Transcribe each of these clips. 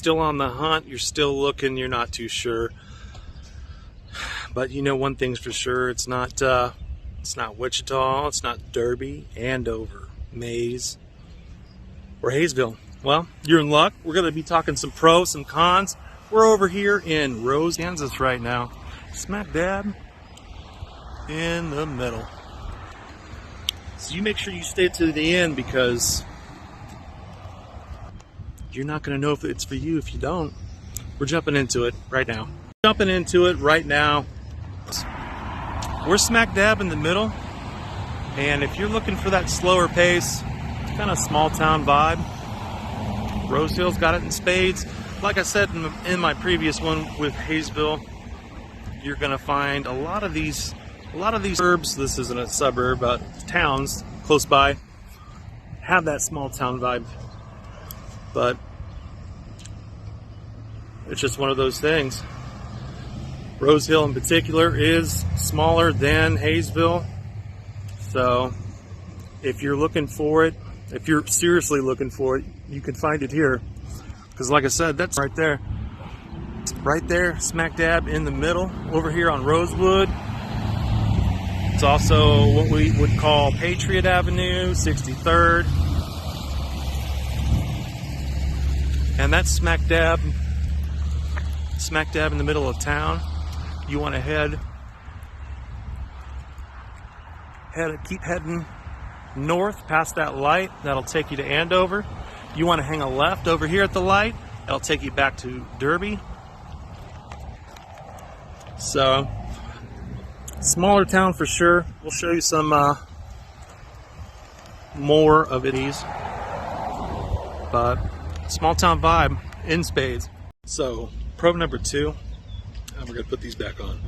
still on the hunt, you're still looking, you're not too sure. But you know one thing's for sure, it's not Wichita, it's not Derby, Andover, Mays, or Hayesville. Well, you're in luck. We're going to be talking some pros, some cons. We're over here in Rose, Kansas right now. Smack dab in the middle. So you make sure you stay to the end, because you're not going to know if it's for you if you don't. We're jumping into it right now. We're smack dab in the middle. And if you're looking for that slower pace, kind of small town vibe, Roseville's got it in spades. Like I said in my previous one with Hayesville, you're going to find a lot of these suburbs. This isn't a suburb, but towns close by have that small town vibe. But it's just one of those things. Roseville in particular is smaller than Hayesville. So if you're looking for it, if you're seriously looking for it, you can find it here. Because like I said, that's right there. Right there, smack dab in the middle, over here on Rosewood. It's also what we would call Patriot Avenue, 63rd. And that's smack dab in the middle of town. You want to keep heading north past that light. That'll take you to Andover. You want to hang a left over here at the light. That'll take you back to Derby. So, smaller town for sure. We'll show you some more of these. But small town vibe in spades. So, pro number 2. And we're going to put these back on.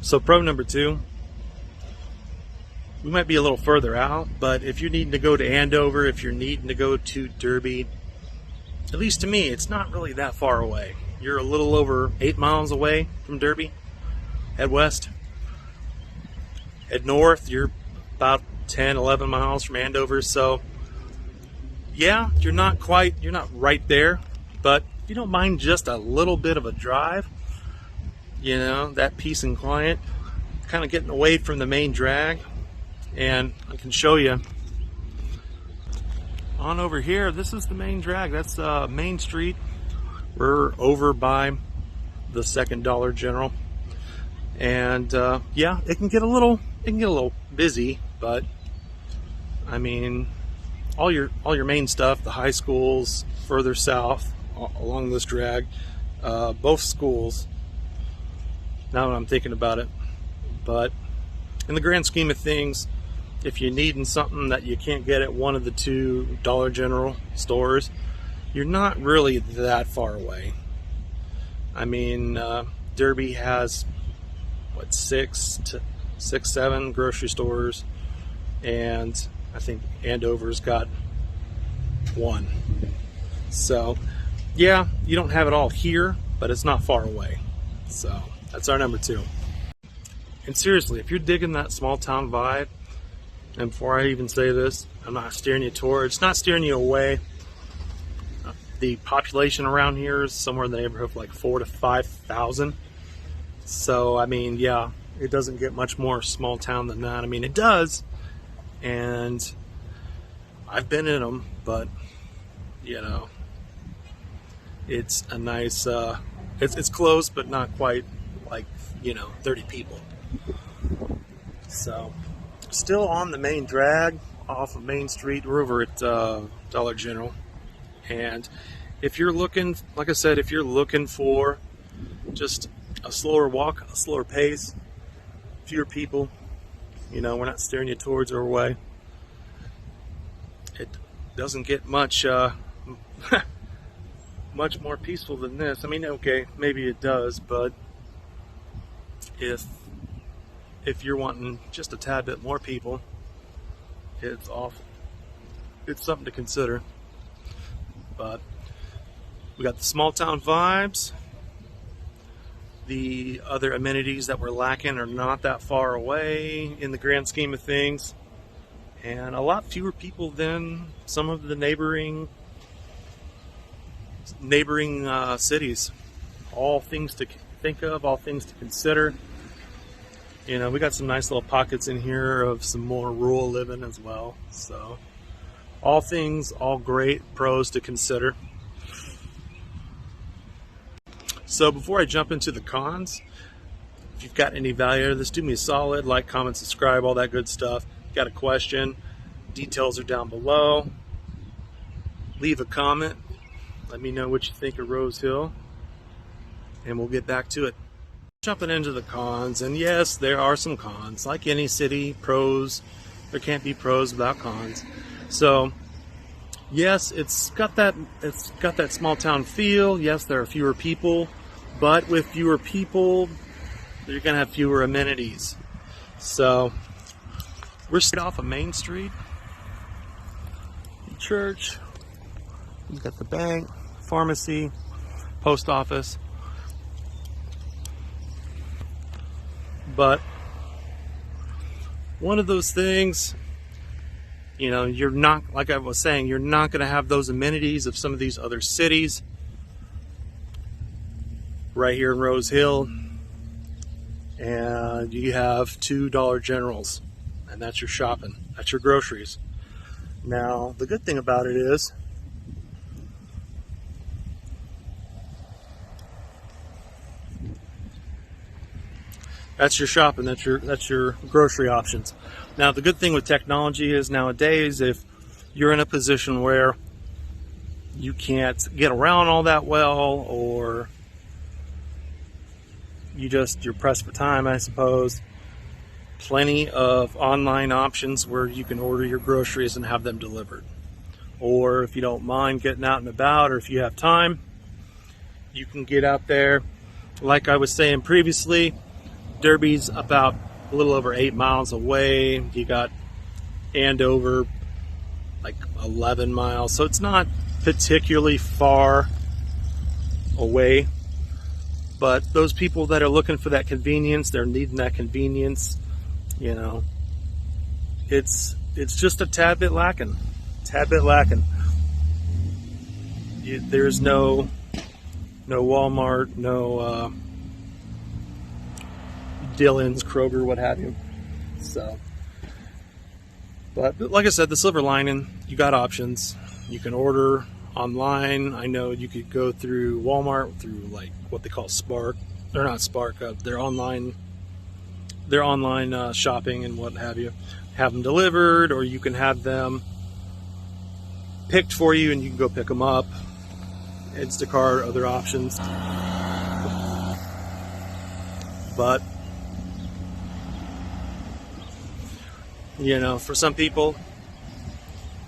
So, pro number 2. We might be a little further out, but if you're needing to go to Andover, if you're needing to go to Derby, at least to me, it's not really that far away. You're a little over 8 miles away from Derby. Head west. Head north, you're about 10, 11 miles from Andover. So, yeah, you're not right there, but if you don't mind just a little bit of a drive, you know, that peace and quiet, kind of getting away from the main drag. And I can show you on over here. This is the main drag. That's Main Street. We're over by the Second Dollar General, and yeah, it can get a little busy. But I mean, all your main stuff, the high schools further south along this drag, both schools. Now that I'm thinking about it, but in the grand scheme of things, if you're needing something that you can't get at one of the 2 Dollar General stores, you're not really that far away. I mean, Derby has, what, 7 grocery stores, and I think Andover's got 1. So, yeah, you don't have it all here, but it's not far away. So, that's our number 2. And seriously, if you're digging that small town vibe, and before I even say this, I'm not steering you towards, it's not steering you away. The population around here is somewhere in the neighborhood of like 4,000 to 5,000. So, I mean, yeah, it doesn't get much more small town than that. I mean, it does, and I've been in them, but, you know, it's a nice, it's close, but not quite like, you know, 30 people. So, still on the main drag off of Main Street. We're over at Dollar General. And if you're looking, like I said, if you're looking for just a slower walk, a slower pace, fewer people, you know, we're not steering you towards or away. It doesn't get much much more peaceful than this. I mean, okay, maybe it does, but if you're wanting just a tad bit more people, it's awful. It's something to consider. But we got the small town vibes. The other amenities that we're lacking are not that far away in the grand scheme of things, and a lot fewer people than some of the neighboring neighboring cities. All things to think of, all things to consider. You know, we got some nice little pockets in here of some more rural living as well. So all things, all great pros to consider. So before I jump into the cons, if you've got any value out of this, do me a solid, like, comment, subscribe, all that good stuff. Got a question, details are down below. Leave a comment. Let me know what you think of Rose Hill, and we'll get back to it. Jumping into the cons, and yes, there are some cons. Like any city, pros. There can't be pros without cons. So, yes, it's got that small town feel. Yes, there are fewer people, but with fewer people, you're gonna have fewer amenities. So, we're straight off of Main Street. Church. We've got the bank, pharmacy, post office. But one of those things, you know, you're not, like I was saying, you're not going to have those amenities of some of these other cities. Right here in Rose Hill, and you have $2 Dollar Generals, and that's your shopping, that's your groceries. Now, the good thing about it is, that's your shopping, that's your grocery options. Now, the good thing with technology is nowadays, if you're in a position where you can't get around all that well, or you're pressed for time, I suppose, plenty of online options where you can order your groceries and have them delivered. Or if you don't mind getting out and about, or if you have time, you can get out there. Like I was saying previously, Derby's about a little over 8 miles away. You got Andover like 11 miles, so it's not particularly far away. But those people that are looking for that convenience, they're needing that convenience, you know, it's just a tad bit lacking. There's no Walmart, no Dillon's, Kroger, what have you. So, but like I said, the silver lining, you got options. You can order online. I know you could go through Walmart through like what they call Spark. They're not Spark. They're online shopping and what have you. Have them delivered, or you can have them picked for you and you can go pick them up. Instacart, other options. But you know, for some people,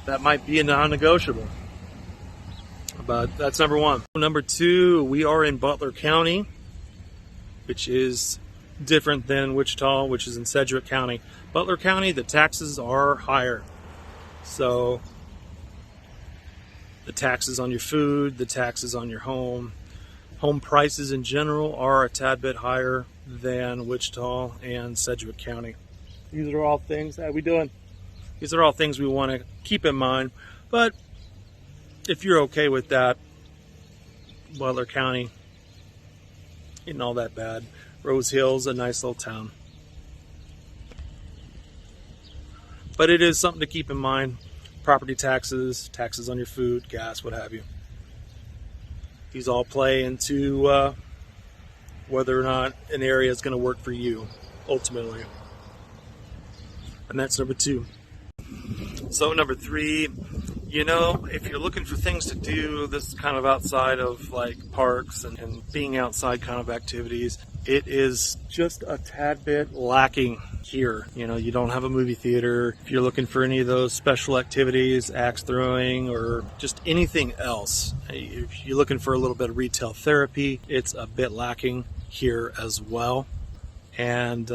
that might be a non-negotiable. But that's number one. Number two, we are in Butler County, which is different than Wichita, which is in Sedgwick County. Butler County, the taxes are higher. So the taxes on your food, the taxes on your home prices in general are a tad bit higher than Wichita and Sedgwick County. These are all things that these are all things we want to keep in mind. But if you're okay with that, Butler County isn't all that bad. Rose Hill's a nice little town. But it is something to keep in mind. Property taxes, taxes on your food, gas, what have you. These all play into whether or not an area is going to work for you, ultimately. And that's number two. So number three, you know, if you're looking for things to do, this is kind of outside of like parks and being outside kind of activities, it is just a tad bit lacking here. You know, you don't have a movie theater. If you're looking for any of those special activities, axe throwing, or just anything else, if you're looking for a little bit of retail therapy, it's a bit lacking here as well. And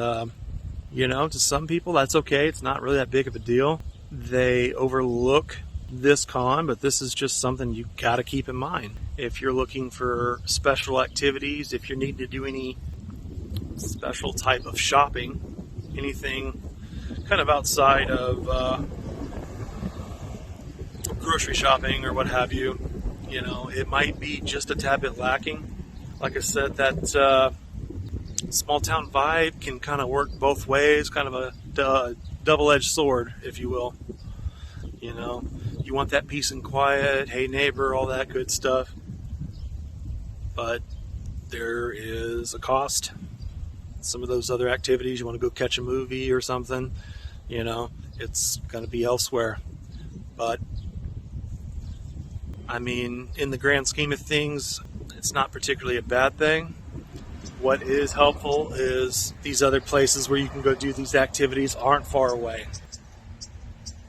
you know, to some people that's okay. It's not really that big of a deal. They overlook this con, but this is just something you got to keep in mind. If you're looking for special activities, if you're needing to do any special type of shopping, anything kind of outside of grocery shopping or what have you, You know, it might be just a tad bit lacking. Like I said, that small town vibe can kind of work both ways, kind of a double-edged sword, if you will. You know, you want that peace and quiet, hey neighbor, all that good stuff. But there is a cost. Some of those other activities, you want to go catch a movie or something, you know, it's going to be elsewhere. But I mean, in the grand scheme of things, it's not particularly a bad thing. What is helpful is these other places where you can go do these activities aren't far away.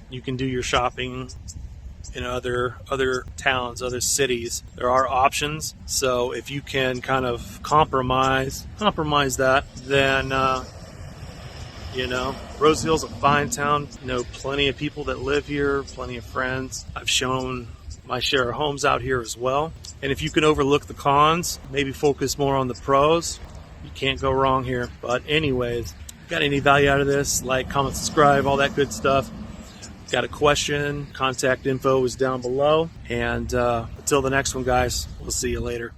You can do your shopping in other towns, other cities. There are options. So if you can kind of compromise that, then you know, Roseville's a fine town. You know, plenty of people that live here, plenty of friends. I've shown my share of homes out here as well. And if you can overlook the cons, maybe focus more on the pros, you can't go wrong here. But anyways, got any value out of this? Like, comment, subscribe, all that good stuff. Got a question, contact info is down below. And until the next one, guys, we'll see you later.